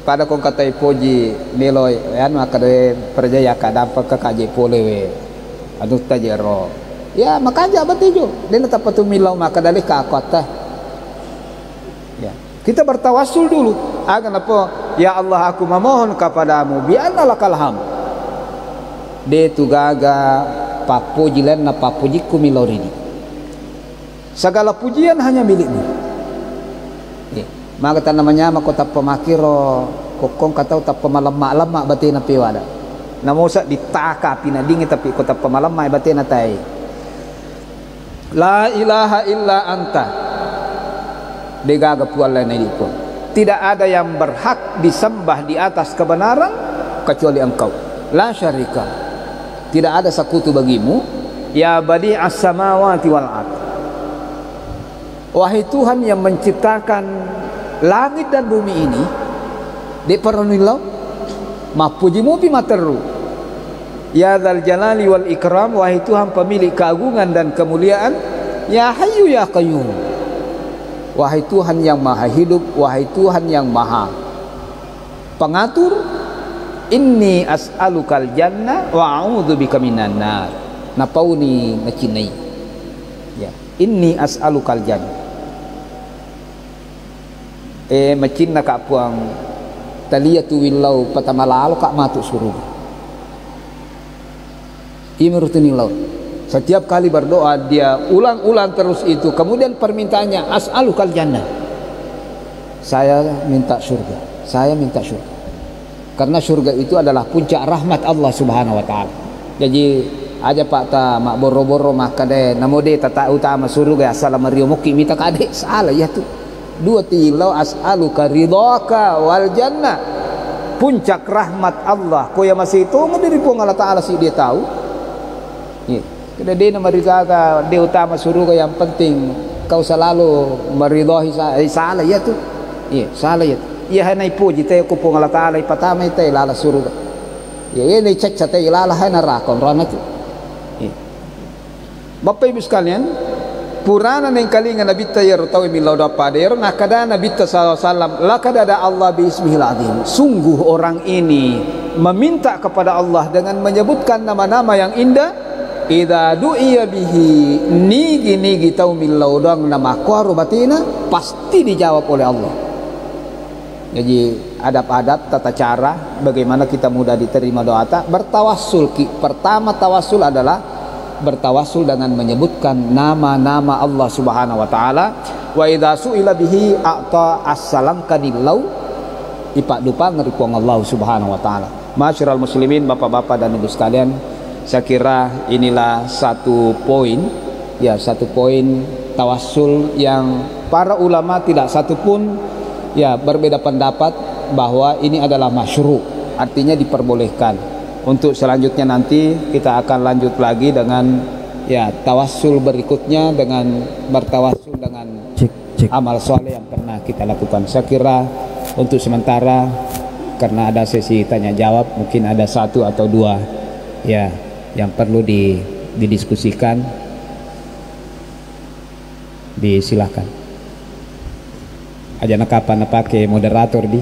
pada kong katai puji niloy yan makade perjaya kadampa kakaje polewe aduk tajero ya makanya batijo dia tetap patu milau maka dalih ka kota ya kita bertawassul dulu agan apa ya Allah aku memohon kepadamu bi anna lakal ham de tu gaga papuji len na papujiku milau rini segala pujian hanya milikmu ya maka tan namanya makota pemakiro kokong katau tap pemalam-malam batin na piwada namusa ditaka pinadingi tapi kota pemalam mai batin na tay La ilaha illa anta. Degaga puala ini pun. Tidak ada yang berhak disembah di atas kebenaran kecuali Engkau. La syarika. Tidak ada sekutu bagimu. Ya badi'as samawati wal ardh. Wahai Tuhan yang menciptakan langit dan bumi ini, di perunilau mapujimu pi materu. Ya dzal jalali wal ikram, wahai Tuhan pemilik keagungan dan kemuliaan. Ya hayyu ya qayyum, wahai Tuhan yang maha hidup, wahai Tuhan yang maha pengatur. Inni as'alukal jannah wa a'udzubika minan nar. Napauni nacinai. Ya, inni as'alukal jannah. Macin na kapuang taliyatu willau patamalalo kak matuk surga. Imerutuning laut. Setiap kali berdoa dia ulang-ulang terus itu. Kemudian permintaannya as'alukal jannah. Saya minta surga. Saya minta surga. Karena surga itu adalah puncak rahmat Allah Subhanahu wa taala. Jadi aja pak ta mak boro-boro maka deh namo de tata utama surga asal mario muki minta kade salah ya tuh. Dua tilau as'aluka ridhaka wal jannah. Puncak rahmat Allah. Ko ya masih itu ngediri pun Allah taala sih dia tahu. Ya. Kada dia nama ridhaka dia utama surga yang penting kau selalu meridhai salah ya tuh. Iya, salah ya. Iya hanai puji teh ko pun Allah taala patama teh lala surga. Ya ini cek teh lala hana rakon rana tuh. Iya. Bapak Ibu sekalian, Purana neng kalingan Nabi Tayyar tahu milau dapat der nakada Nabi sallallahu lakad ada Allah bismihil azim. Sungguh orang ini meminta kepada Allah dengan menyebutkan nama-nama yang indah. Idza du'iya bihi nigi tahu milau dang nama qaru batina pasti dijawab oleh Allah. Jadi adab-adab tata cara bagaimana kita mudah diterima doa bertawassul. Pertama tawassul adalah bertawassul dengan menyebutkan nama-nama Allah Subhanahu wa taala. Wa idza su'ila bihi a'ta as-salam kadillau ipak dupa ngeripong Allah Subhanahu wa taala. Masyiral muslimin, bapak-bapak dan ibu sekalian, saya kira inilah satu poin ya, satu poin tawassul yang para ulama tidak satupun ya berbeda pendapat bahwa ini adalah masyru', artinya diperbolehkan. Untuk selanjutnya nanti kita akan lanjut lagi dengan ya tawassul berikutnya dengan bertawassul dengan amal soleh yang pernah kita lakukan. Saya kira untuk sementara karena ada sesi tanya jawab mungkin ada satu atau dua ya yang perlu didiskusikan. Disilahkan. Aja kapan pakai moderator di?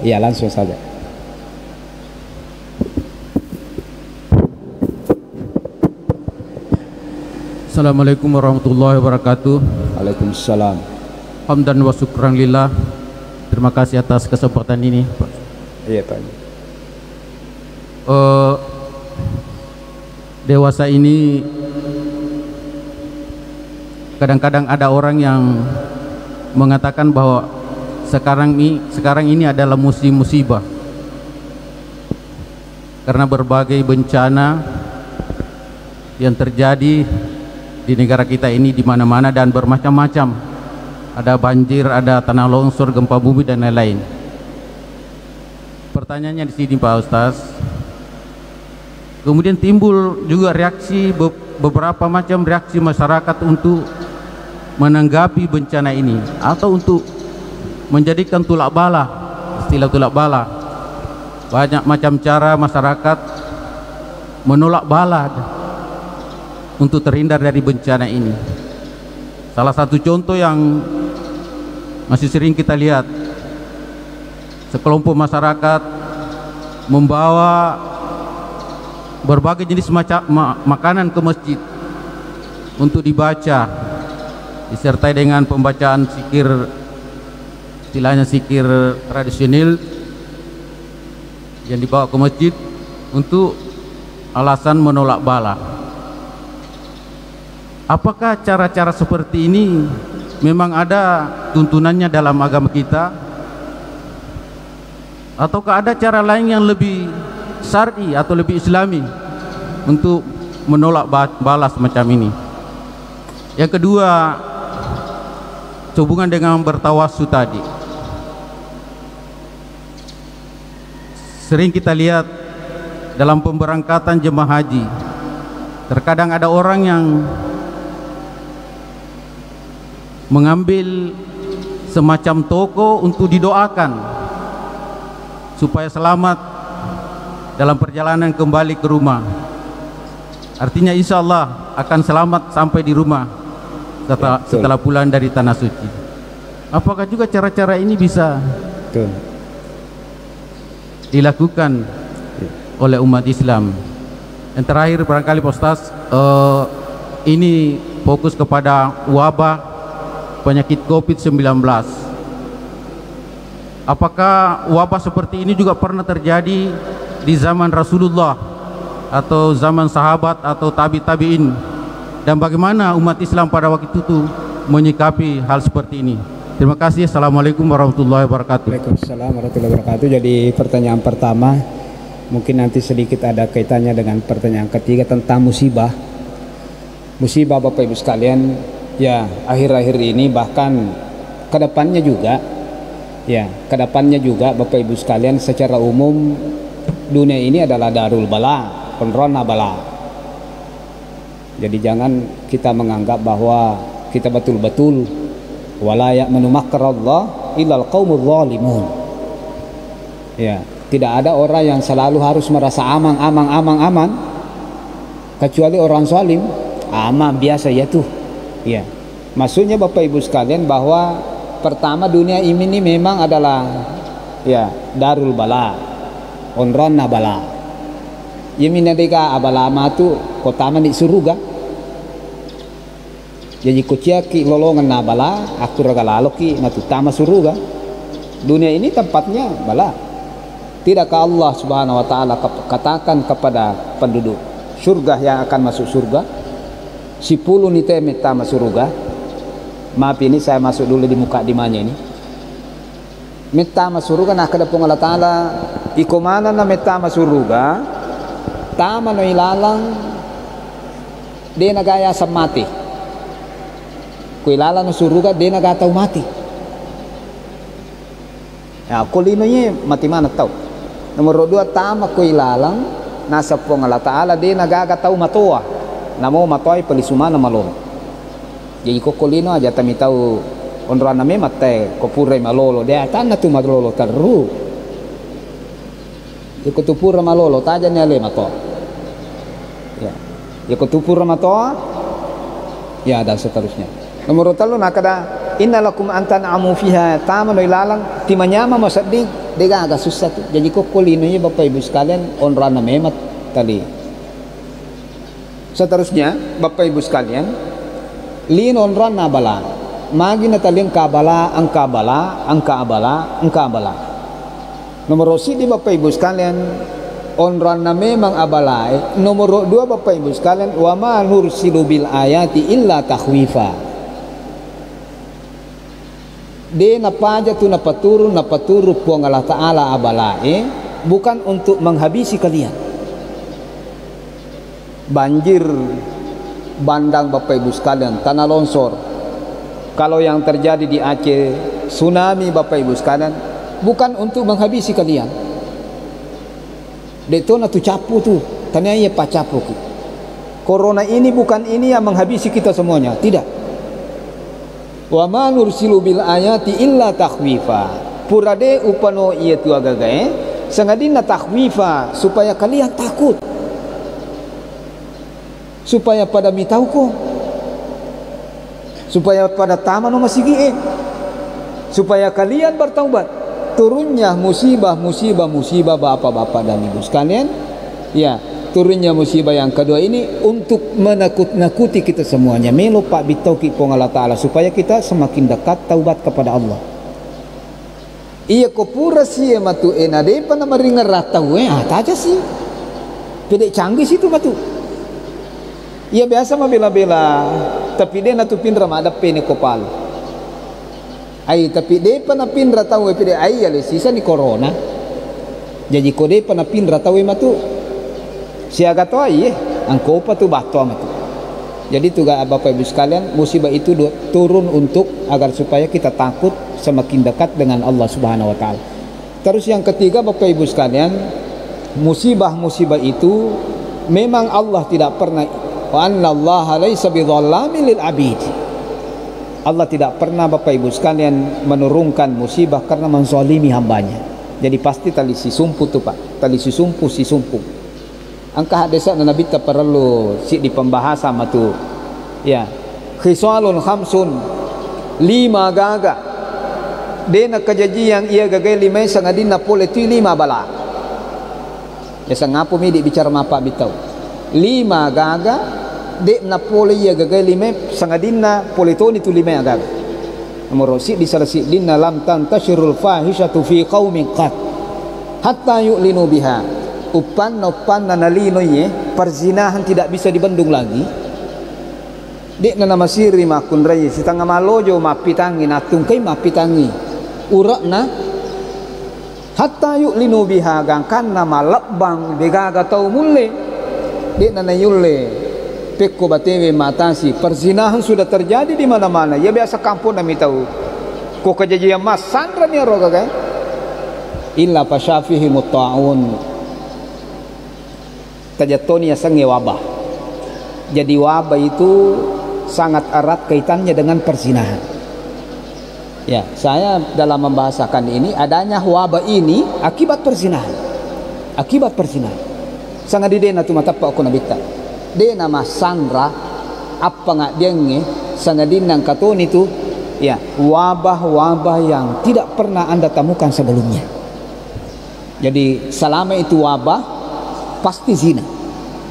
Iya langsung saja. Assalamualaikum warahmatullahi wabarakatuh. Waalaikumsalam. Hamdan wa syukran lillah. Terima kasih atas kesempatan ini, Pak. Iya, Pak. Dewasa ini kadang-kadang ada orang yang mengatakan bahwa sekarang ini adalah musim musibah karena berbagai bencana yang terjadi di negara kita ini di mana-mana dan bermacam-macam. Ada banjir, ada tanah longsor, gempa bumi dan lain-lain. Pertanyaannya di sini Pak Ustaz. Kemudian timbul juga reaksi beberapa macam reaksi masyarakat untuk menanggapi bencana ini atau untuk menjadikan tulak bala, istilah tulak bala. Banyak macam cara masyarakat menolak bala untuk terhindar dari bencana ini. Salah satu contoh yang masih sering kita lihat, sekelompok masyarakat membawa berbagai jenis makanan ke masjid untuk dibaca, disertai dengan pembacaan zikir, istilahnya zikir tradisional yang dibawa ke masjid untuk alasan menolak bala. Apakah cara-cara seperti ini memang ada tuntunannya dalam agama kita, ataukah ada cara lain yang lebih syar'i atau lebih islami untuk menolak bala semacam ini? Yang kedua, hubungan dengan bertawassul tadi. Sering kita lihat dalam pemberangkatan jemaah haji, terkadang ada orang yang mengambil semacam toko untuk didoakan supaya selamat dalam perjalanan kembali ke rumah. Artinya insya Allah akan selamat sampai di rumah setelah pulang dari tanah suci. Apakah juga cara-cara ini bisa dilakukan oleh umat Islam? Yang terakhir barangkali Pak Ustaz, ini fokus kepada wabah penyakit COVID-19. Apakah wabah seperti ini juga pernah terjadi di zaman Rasulullah atau zaman sahabat atau tabi'in, dan bagaimana umat Islam pada waktu itu menyikapi hal seperti ini? Terima kasih. Assalamualaikum warahmatullahi wabarakatuh. Waalaikumsalam warahmatullahi wabarakatuh. Jadi pertanyaan pertama mungkin nanti sedikit ada kaitannya dengan pertanyaan ketiga tentang musibah. Musibah Bapak Ibu sekalian, ya akhir-akhir ini bahkan kedepannya juga, ya kedepannya juga Bapak Ibu sekalian, secara umum dunia ini adalah darul bala, penrona bala. Jadi jangan kita menganggap bahwa kita betul-betul wala ya'manu makrallah illal qaumul zalimun. Ya, tidak ada orang yang selalu harus merasa aman kecuali orang zalim. Aman biasa ya tuh. Ya. Maksudnya Bapak Ibu sekalian bahwa pertama dunia ini memang adalah ya darul bala, onronna bala. Yemina deka abalama tu kota mani suruga. Jadi kuciaki lolongan na bala, aku ragalaloki matutama suruga. Dunia ini tempatnya bala. Tidakkah Allah Subhanahu wa taala katakan kepada penduduk surga yang akan masuk surga, 10 nite meta masuk surga. Maaf ini saya masuk dulu di muka dimanya ini. Meta masuk surga nah kada pong Allah taala ikomana na meta masuk surga. Tama no ilalang de nagaya sa mati. Kuilala no suruga de nagatau mati. Ya kulinonya mati mana tahu. Nomor 2 tama kuilalang nasa pong Allah taala de nagagatau matoa. Namo matoy palisumana malolo. Jadi ko kulino aja tami tahu onrana me mate ko pure malolo de tanna tu malolo taru. Iko tu pura malolo taja nyale mato. Ya. Iko tu pura matoa. Ya dan seterusnya. Nomor 3 nakada innalakum antan amu fiha tamanu ilalang timanyama masading dega agak susah tuh. Jadi kok kulinonya Bapak Ibu sekalian onrana memat tadi. Seterusnya Bapak Ibu sekalian lin onrana bala magi nataling kabala angkabala. Nomor di Bapak Ibu sekalian onrana memang abalai. Nomor 2 Bapak Ibu sekalian wa ma nursilu bil ayati illa takhwifa. De napaja tu napaturu puang Allah Ta'ala abalae bukan untuk menghabisi kalian. Banjir bandang Bapak Ibu sekalian, tanah longsor, kalau yang terjadi di Aceh, tsunami Bapak Ibu sekalian, bukan untuk menghabisi kalian. De tu natu capu tu, tanya ia pacapu. Corona ini bukan ini yang menghabisi kita semuanya, tidak. Wa ma nursilu bil ayati illa takhwifa. Purade upano iya tu agagae sangadina takhwifa supaya kalian takut, supaya pada mitau ko, supaya pada tamano masigi, supaya kalian bertaubat. Turunnya musibah bapak-bapak dan ibu sekalian, ya turunnya musibah yang kedua ini untuk menakut-nakuti kita semuanya. Melo Pak Bitauki pong Allah Ta'ala supaya kita semakin dekat taubat kepada Allah. Iya ko pura siya matu enade pa na maringar ratau taja sih. Pede canggih situ matu. Iya biasa mabela-bela tapi dia natu pinra ada pene kopal. Ay tapi dia pa na pinra tau pede ay ale sisa ni corona. Jadi ko dia pa na pinra tau matu. Siaga to ay ang kopa tu bato matu. Jadi juga Bapak Ibu sekalian, musibah itu turun untuk agar supaya kita takut semakin dekat dengan Allah Subhanahu wa taala. Terus yang ketiga Bapak Ibu sekalian, musibah-musibah itu memang Allah tidak pernah, wa annallaha laisa bidzallamin lil abid. Allah tidak pernah Bapak Ibu sekalian menurunkan musibah karena menzalimi hambanya. Jadi pasti tali si sumpu tu Pak, tali si sumpu. Angka hadisnya Nabi tak perlu si di pembahasan tu. Ya, khisalun khamsun, 5 gaga. Dena kejadian ia gagal 5 sangadina pole tu 5 bala. Ya sangapu mi di bicara mapa bitau. 5 gaga dek na pole ia gagal 5 sangadina pole tu ni tu 5 gaga. Nomor si di salah si dinna lam tantashirul fahishatu fi qaumin qat hatta yu'linu biha. Upan nalino ye perzinahan tidak bisa dibendung lagi. Dek na nama siri makun raya setengah malojo mapitangi natung kai mapitangi urakna hatta yu'linu biha gangkan nama lebang begaga tau mulle. Dek na yulle pekko batewe matasi perzinahan sudah terjadi di mana-mana. Ya biasa kampung nami tahu kok kejadian mas sandra ni roga kan illa pasyafihi mutta'un tajatonia sange wabah. Jadi wabah itu sangat erat kaitannya dengan perzinahan. Ya, saya dalam membahasakan ini adanya wabah ini akibat perzinahan. Akibat perzinahan. Sangat didena tu mata pak ko nabita. Dena masandra apa ngak denge sangat dinang katon itu ya wabah-wabah yang tidak pernah Anda temukan sebelumnya. Jadi selama itu wabah pasti zina,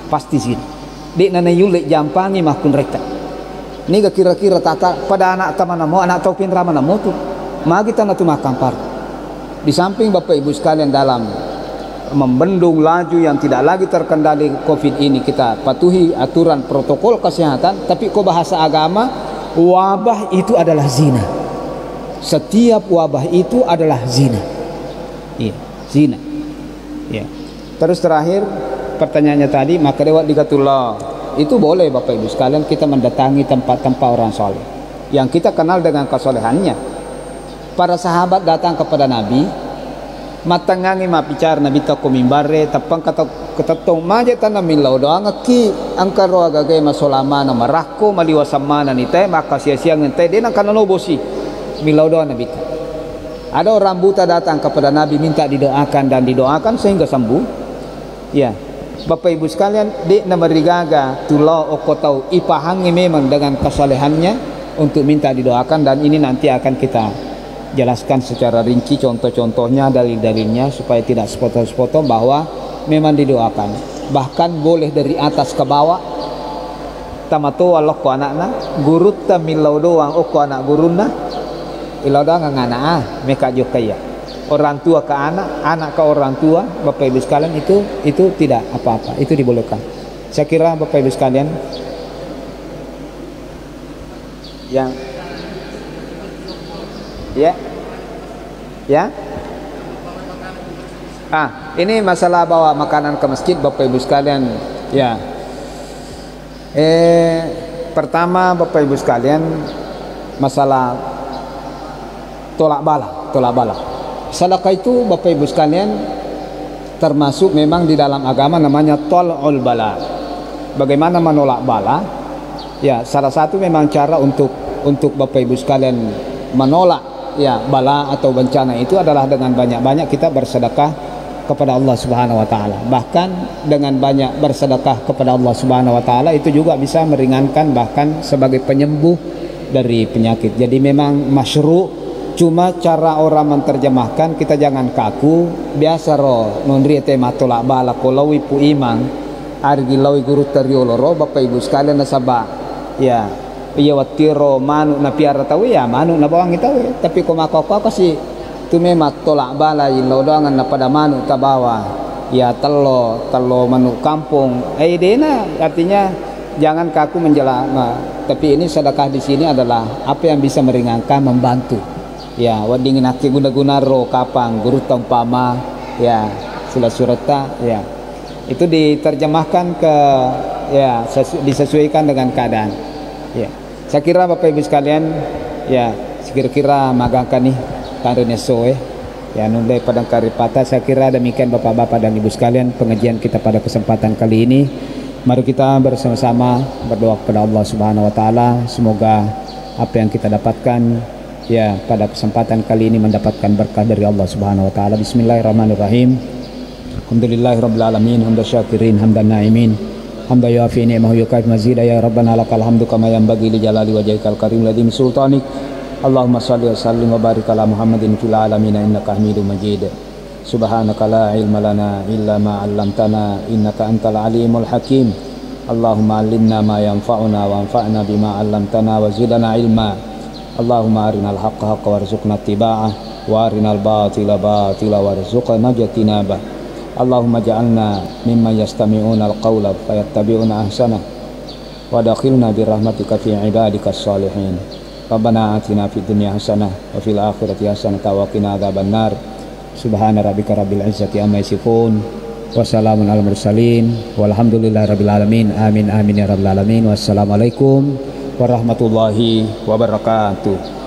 pasti zina. Dek nana yulek jampangi makun rekta. Ni kira-kira tata pada anak tamanamo, anak tau pinra manamo tu. Magi tanah tu makan par. Di samping Bapak Ibu sekalian dalam membendung laju yang tidak lagi terkendali COVID ini kita patuhi aturan protokol kesehatan, tapi kok bahasa agama wabah itu adalah zina. Setiap wabah itu adalah zina. Iya, zina. Iya. Terus terakhir pertanyaannya tadi, maka lewat dikatullah itu boleh Bapak Ibu sekalian kita mendatangi tempat-tempat orang soleh yang kita kenal dengan kesolehannya. Para sahabat datang kepada Nabi matangangi mapicar Nabi tako mimbare tapang kata ketatong maje tanamin laudo angaki angkaro agagay masolama na marako maliwasamana ni te maka sia-sia ngente dia nak kanobosi milaudo Nabi. Ada orang buta datang kepada Nabi minta didoakan dan didoakan sehingga sembuh. Ya, Bapak Ibu sekalian, dek nama rigaga tulau oko tahu ipahangi memang dengan kesalehannya untuk minta didoakan, dan ini nanti akan kita jelaskan secara rinci contoh-contohnya, dalil-dalilnya supaya tidak sepotong-sepotong bahwa memang didoakan. Bahkan boleh dari atas ke bawah. Tamato walok ko anakna, gurut tamilau doang oko anak guruna. Ilau doang anak mereka juga kaya. Orang tua ke anak, anak ke orang tua, Bapak Ibu sekalian itu tidak apa-apa, itu dibolehkan. Saya kira Bapak Ibu sekalian yang ya ini masalah bawa makanan ke masjid Bapak Ibu sekalian ya. Pertama Bapak Ibu sekalian masalah tolak bala. Sedekah itu Bapak Ibu sekalian termasuk memang di dalam agama namanya tol'ul bala. Bagaimana menolak bala? Ya, salah satu memang cara untuk Bapak Ibu sekalian menolak ya bala atau bencana itu adalah dengan banyak-banyak kita bersedekah kepada Allah Subhanahu wa taala. Bahkan dengan banyak bersedekah kepada Allah Subhanahu wa taala itu juga bisa meringankan bahkan sebagai penyembuh dari penyakit. Jadi memang masyru'. Cuma cara orang menerjemahkan kita jangan kaku. Biasa ro nondri tema tolak bala kolawi pu imang argi lawi guru terioloro Bapak Ibu sekalian nasaba ya iya watiro manu na piara tahu ya manu na bawang kita tapi kok makoko kasi tu memang tolak bala ilau doangan na pada manu tabawa ya telo manu kampung dena artinya jangan kaku menjelaskan. Tapi ini sedekah di sini adalah apa yang bisa meringankan, membantu. Ya, wadingin aki guna-guna ro kapang guru tampama ya surat-surata ya. Itu diterjemahkan ke ya disesuaikan dengan keadaan. Ya, saya kira Bapak Ibu sekalian, ya sekira-kira magangkan nih karena soe ya nundai padang karipata. Saya kira demikian Bapak-bapak dan Ibu sekalian pengajian kita pada kesempatan kali ini. Mari kita bersama-sama berdoa kepada Allah Subhanahu wa taala, semoga apa yang kita dapatkan ya pada kesempatan kali ini mendapatkan berkah dari Allah Subhanahu wa taala. Bismillahirrahmanirrahim. Alhamdulillahirabbil alamin, hamdan syakirin, hamdan naimin, hamdan yafi ni'mahu yukaif mazida, ya rabbana lakal hamdu kama yanbaghi li jalali wajhikal karim ladhi sultanik. Allahumma salli wa sallim wa barik ala Muhammadin fil alamin innaka Hamidum Majid. Subhanaka la ilma lana illa ma 'allamtana innaka antal alimul hakim. Allahumma 'allimna ma yanfa'una wa anfa'na bima 'allamtana wa zidna ilma. Allahumma arinal haqqa haqqan warzuqna ittiba'ah wa arinal batila batila warzuqna ijtinabah. Allahumma ja'alna mimman yastami'una al-qawla fayattabi'una ahsanah wa adkhilna bi rahmatika fi ibadikas salihin. Rabbana atina fid dunya hasanah wa fil akhirati hasanah wa qina adzabannar. Subhana rabbika rabbil izzati amma yasifun wa salamun alal mursalin walhamdulillahi rabbil alamin. Amin amin ya rabbal alamin. Wassalamualaikum warahmatullahi wabarakatuh.